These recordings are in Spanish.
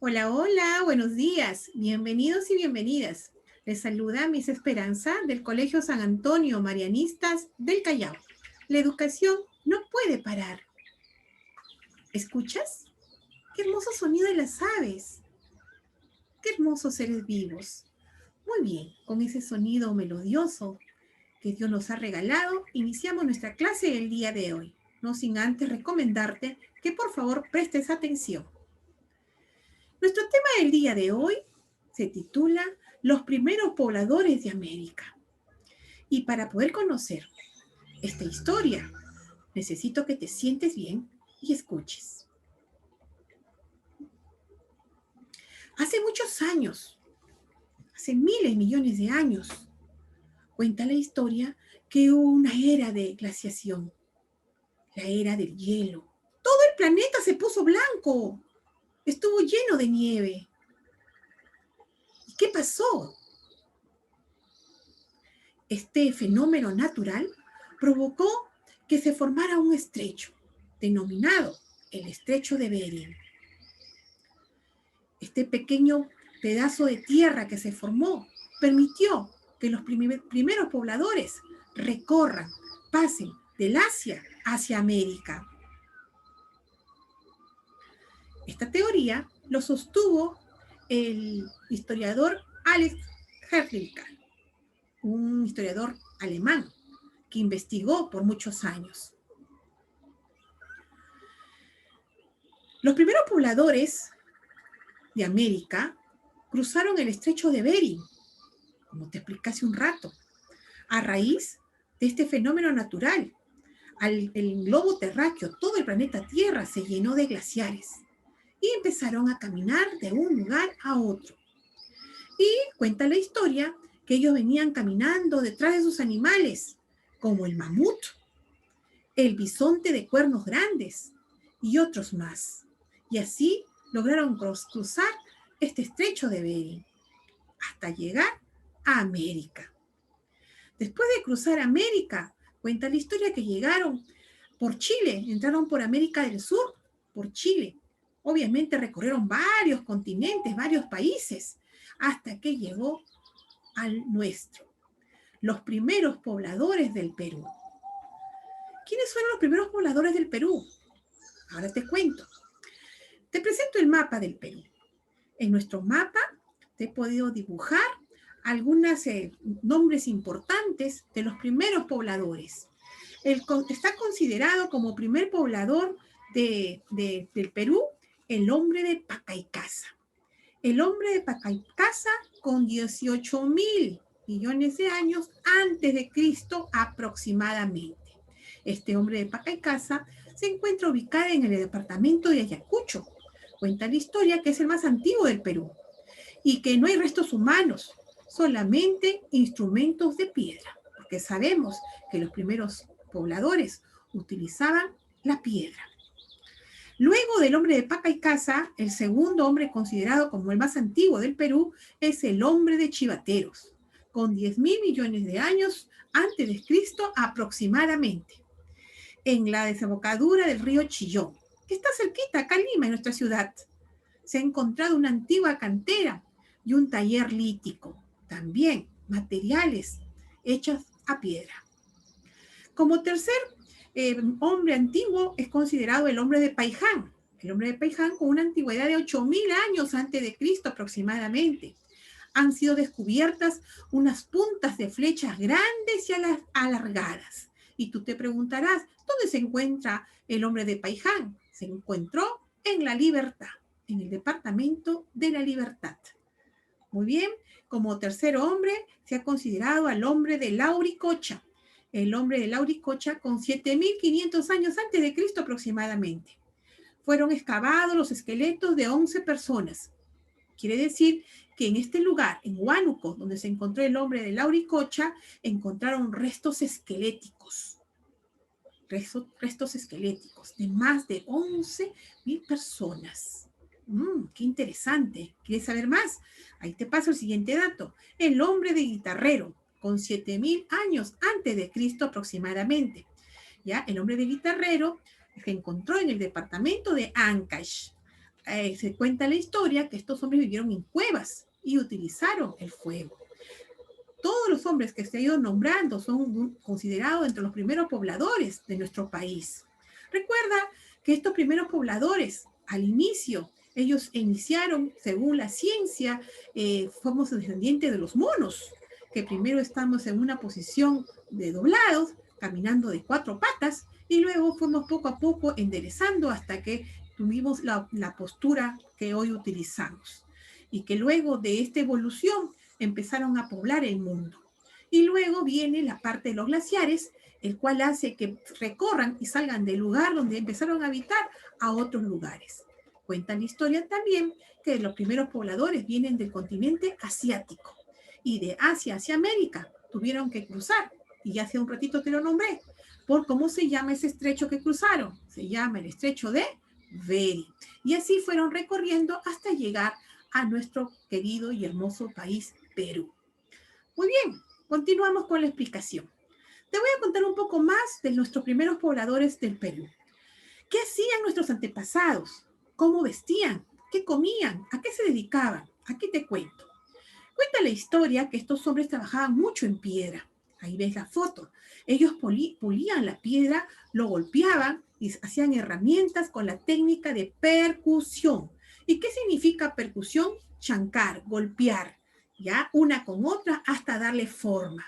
Hola, hola, buenos días. Bienvenidos y bienvenidas. Les saluda Miss Esperanza del Colegio San Antonio Marianistas del Callao. La educación no puede parar. ¿Escuchas? Qué hermoso sonido de las aves. Qué hermosos seres vivos. Muy bien, con ese sonido melodioso que Dios nos ha regalado, iniciamos nuestra clase el día de hoy. No sin antes recomendarte que por favor prestes atención. Nuestro tema del día de hoy se titula Los primeros pobladores de América. Y para poder conocer esta historia, necesito que te sientes bien y escuches. Hace muchos años, hace miles, millones de años, cuenta la historia que hubo una era de glaciación, la era del hielo. Todo el planeta se puso blanco, estuvo lleno de nieve. ¿Y qué pasó? Este fenómeno natural provocó que se formara un estrecho, denominado el Estrecho de Bering. Este pequeño pedazo de tierra que se formó permitió que los primeros pobladores recorran, pasen del Asia hacia América. Esta teoría lo sostuvo el historiador Alex Herlinka, un historiador alemán que investigó por muchos años. Los primeros pobladores de América cruzaron el estrecho de Bering, como te expliqué hace un rato, a raíz de este fenómeno natural. El globo terráqueo, todo el planeta Tierra se llenó de glaciares y empezaron a caminar de un lugar a otro. Y cuenta la historia que ellos venían caminando detrás de sus animales, como el mamut, el bisonte de cuernos grandes y otros más. Y así lograron cruzar este estrecho de Bering hasta llegar a América. Después de cruzar América, cuenta la historia que llegaron por Chile, entraron por América del Sur, por Chile. Obviamente recorrieron varios continentes, varios países, hasta que llegó al nuestro, los primeros pobladores del Perú. ¿Quiénes fueron los primeros pobladores del Perú? Ahora te cuento. Te presento el mapa del Perú. En nuestro mapa te he podido dibujar algunos nombres importantes de los primeros pobladores. Está considerado como primer poblador del Perú el hombre de Pacaycasa. El hombre de Pacaycasa con 18.000 millones de años antes de Cristo aproximadamente. Este hombre de Pacaycasa se encuentra ubicado en el departamento de Ayacucho. Cuenta la historia que es el más antiguo del Perú y que no hay restos humanos, solamente instrumentos de piedra, porque sabemos que los primeros pobladores utilizaban la piedra. Luego del hombre de Pacaycasa, el segundo hombre considerado como el más antiguo del Perú es el hombre de Chivateros, con 10.000 millones de años antes de Cristo aproximadamente, en la desembocadura del río Chillón, que está cerquita acá en Lima, en nuestra ciudad. Se ha encontrado una antigua cantera y un taller lítico, también materiales hechos a piedra. Como tercer hombre antiguo es considerado el hombre de Paiján. El hombre de Paiján con una antigüedad de 8.000 años antes de Cristo aproximadamente. Han sido descubiertas unas puntas de flechas grandes y alargadas. Y tú te preguntarás, ¿dónde se encuentra el hombre de Paiján? Se encontró en La Libertad, en el departamento de La Libertad. Muy bien, como tercer hombre se ha considerado al hombre de Lauricocha. El hombre de Lauricocha con 7.500 años antes de Cristo aproximadamente. Fueron excavados los esqueletos de 11 personas. Quiere decir que en este lugar, en Huánuco, donde se encontró el hombre de Lauricocha, encontraron restos esqueléticos. Restos esqueléticos de más de 11.000 personas. Qué interesante. ¿Quieres saber más? Ahí te paso el siguiente dato. El hombre de Guitarrero, con 7.000 años antes de Cristo aproximadamente. ¿Ya? El hombre de Guitarrero se encontró en el departamento de Ancash. se cuenta la historia que estos hombres vivieron en cuevas y utilizaron el fuego. Todos los hombres que se han ido nombrando son considerados entre los primeros pobladores de nuestro país. Recuerda que estos primeros pobladores, al inicio, ellos iniciaron, según la ciencia, fuimos descendientes de los monos, que primero estamos en una posición de doblados, caminando de 4 patas, y luego fuimos poco a poco enderezando hasta que tuvimos la postura que hoy utilizamos. Y que luego de esta evolución empezaron a poblar el mundo. Y luego viene la parte de los glaciares, el cual hace que recorran y salgan del lugar donde empezaron a habitar a otros lugares. Cuenta la historia también que los primeros pobladores vienen del continente asiático y de Asia hacia América tuvieron que cruzar, y hace un ratito te lo nombré, por cómo se llama ese estrecho que cruzaron. Se llama el estrecho de Bering. Y así fueron recorriendo hasta llegar a nuestro querido y hermoso país Perú. Muy bien, continuamos con la explicación. Te voy a contar un poco más de nuestros primeros pobladores del Perú. ¿Qué hacían nuestros antepasados? ¿Cómo vestían? ¿Qué comían? ¿A qué se dedicaban? Aquí te cuento. Cuenta la historia que estos hombres trabajaban mucho en piedra. Ahí ves la foto. Ellos pulían la piedra, lo golpeaban y hacían herramientas con la técnica de percusión. ¿Y qué significa percusión? Chancar, golpear, ya una con otra hasta darle forma.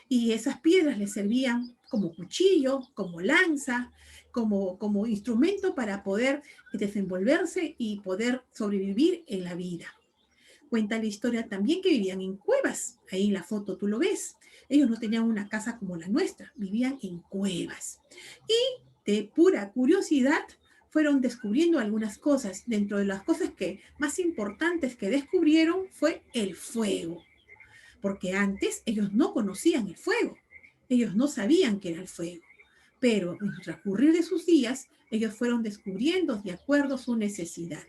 Y esas piedras les servían como cuchillo, como lanza, como instrumento para poder desenvolverse y poder sobrevivir en la vida. Cuenta la historia también que vivían en cuevas. Ahí en la foto tú lo ves. Ellos no tenían una casa como la nuestra, vivían en cuevas. Y de pura curiosidad fueron descubriendo algunas cosas. Dentro de las cosas más importantes que descubrieron fue el fuego. Porque antes ellos no conocían el fuego. Ellos no sabían qué era el fuego. Pero en el transcurrir de sus días, ellos fueron descubriendo de acuerdo a su necesidad.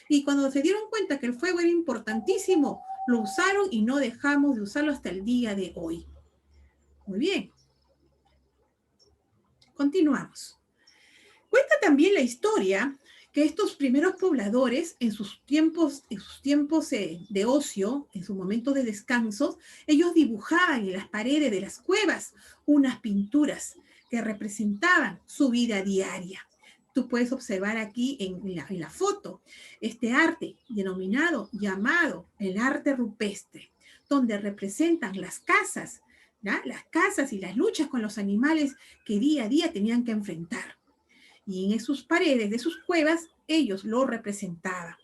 Y cuando se dieron cuenta que el fuego era importantísimo, lo usaron y no dejamos de usarlo hasta el día de hoy. Muy bien. Continuamos. Cuenta también la historia que estos primeros pobladores, en sus tiempos de ocio, en sus momentos de descanso, ellos dibujaban en las paredes de las cuevas unas pinturas que representaban su vida diaria. Tú puedes observar aquí en la foto este arte llamado el arte rupestre, donde representan las casas, ¿ya? Las casas y las luchas con los animales que día a día tenían que enfrentar. Y en sus paredes de sus cuevas ellos lo representaban.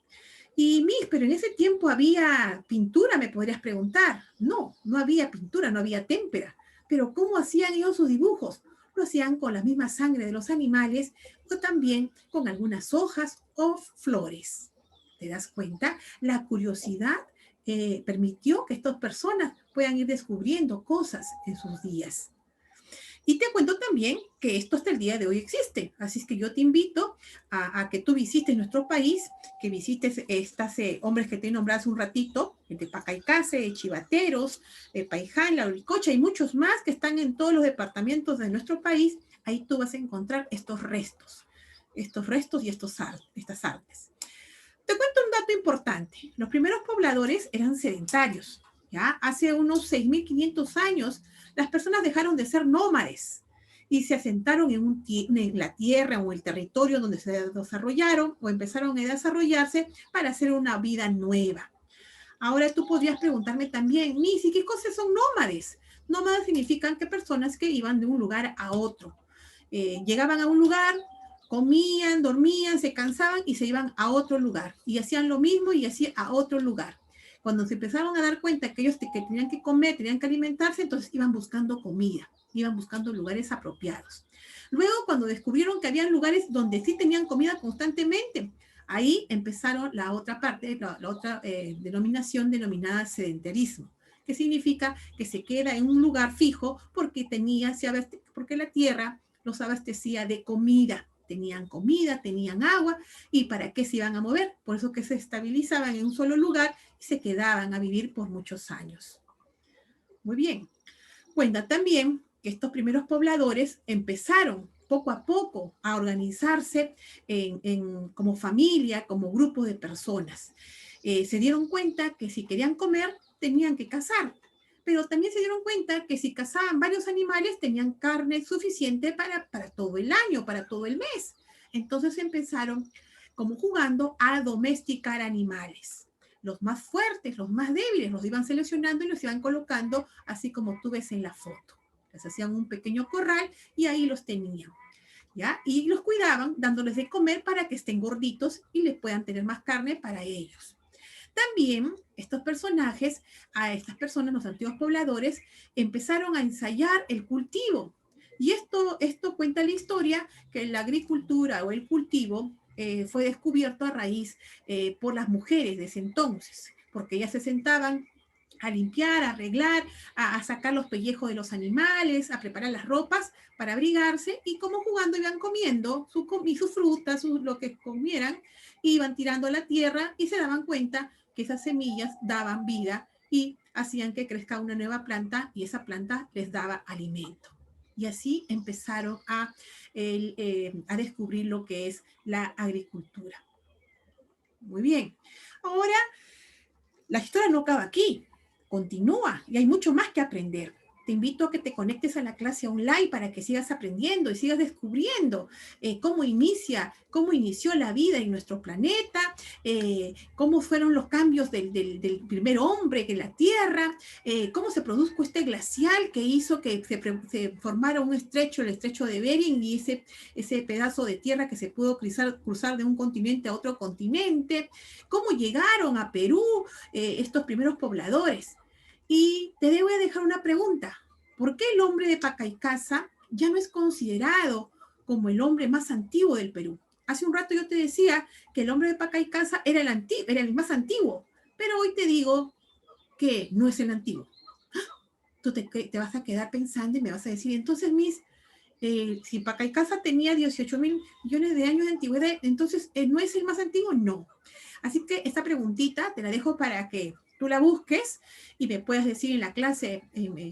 Y pero en ese tiempo había pintura, me podrías preguntar. No, no había pintura, no había témpera. Pero ¿cómo hacían ellos sus dibujos? Lo hacían con la misma sangre de los animales o también con algunas hojas o flores. ¿Te das cuenta? La curiosidad permitió que estas personas puedan ir descubriendo cosas en sus días. Y te cuento también que esto hasta el día de hoy existe. Así es que yo te invito a que tú visites nuestro país, que visites estos hombres que te nombré hace un ratito, de Pacaicase, Chivateros, Paiján, La Uricocha y muchos más que están en todos los departamentos de nuestro país. Ahí tú vas a encontrar estos restos y estas artes. Te cuento un dato importante. Los primeros pobladores eran sedentarios. ¿Ya? Hace unos 6.500 años, las personas dejaron de ser nómades y se asentaron en la tierra o el territorio donde se desarrollaron o empezaron a desarrollarse para hacer una vida nueva. Ahora tú podrías preguntarme también, Missy, ¿qué cosas son nómades? Nómades significan que personas que iban de un lugar a otro. Llegaban a un lugar, comían, dormían, se cansaban y se iban a otro lugar. Y hacían lo mismo y hacían a otro lugar. Cuando se empezaron a dar cuenta que ellos que tenían que comer, tenían que alimentarse, entonces iban buscando comida, iban buscando lugares apropiados. Luego, cuando descubrieron que había lugares donde sí tenían comida constantemente, ahí empezaron la otra parte, la otra denominación denominada sedentarismo, que significa que se queda en un lugar fijo porque porque la tierra los abastecía de comida. Tenían comida, tenían agua, ¿y para qué se iban a mover? Por eso que se estabilizaban en un solo lugar y se quedaban a vivir por muchos años. Muy bien. Cuenta también que estos primeros pobladores empezaron poco a poco a organizarse como familia, como grupo de personas. Se dieron cuenta que si querían comer, tenían que cazar, pero también se dieron cuenta que si cazaban varios animales, tenían carne suficiente para todo el año, para todo el mes. Entonces empezaron, como jugando, a domesticar animales. Los más fuertes, los más débiles, los iban seleccionando y los iban colocando así como tú ves en la foto. Les hacían un pequeño corral y ahí los tenían. ¿Ya? Y los cuidaban dándoles de comer para que estén gorditos y les puedan tener más carne para ellos. También estos personajes, a estas personas, los antiguos pobladores, empezaron a ensayar el cultivo. Y esto cuenta la historia que la agricultura o el cultivo fue descubierto a raíz por las mujeres de ese entonces, porque ellas se sentaban a limpiar, a arreglar, a sacar los pellejos de los animales, a preparar las ropas para abrigarse y como jugando iban comiendo sus frutas, lo que comieran, iban tirando a la tierra y se daban cuenta que esas semillas daban vida y hacían que crezca una nueva planta y esa planta les daba alimento. Y así empezaron a descubrir lo que es la agricultura. Muy bien. Ahora, la historia no acaba aquí, continúa y hay mucho más que aprender. Te invito a que te conectes a la clase online para que sigas aprendiendo y sigas descubriendo cómo inició la vida en nuestro planeta, cómo fueron los cambios del primer hombre en la Tierra, cómo se produjo este glacial que hizo que se formara un estrecho, el estrecho de Bering, y ese pedazo de tierra que se pudo cruzar de un continente a otro continente, cómo llegaron a Perú estos primeros pobladores. Y te voy a dejar una pregunta. ¿Por qué el hombre de Pacaycasa ya no es considerado como el hombre más antiguo del Perú? Hace un rato yo te decía que el hombre de Pacaycasa era el más antiguo, pero hoy te digo que no es el antiguo. Tú te vas a quedar pensando y me vas a decir, entonces, si Pacaycasa tenía 18.000 millones de años de antigüedad, entonces, ¿no es el más antiguo? No. Así que esta preguntita te la dejo para que tú la busques y me puedas decir en la clase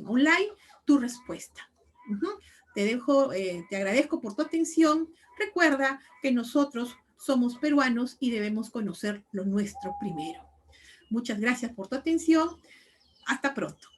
online tu respuesta. Te agradezco por tu atención. Recuerda que nosotros somos peruanos y debemos conocer lo nuestro primero. Muchas gracias por tu atención. Hasta pronto.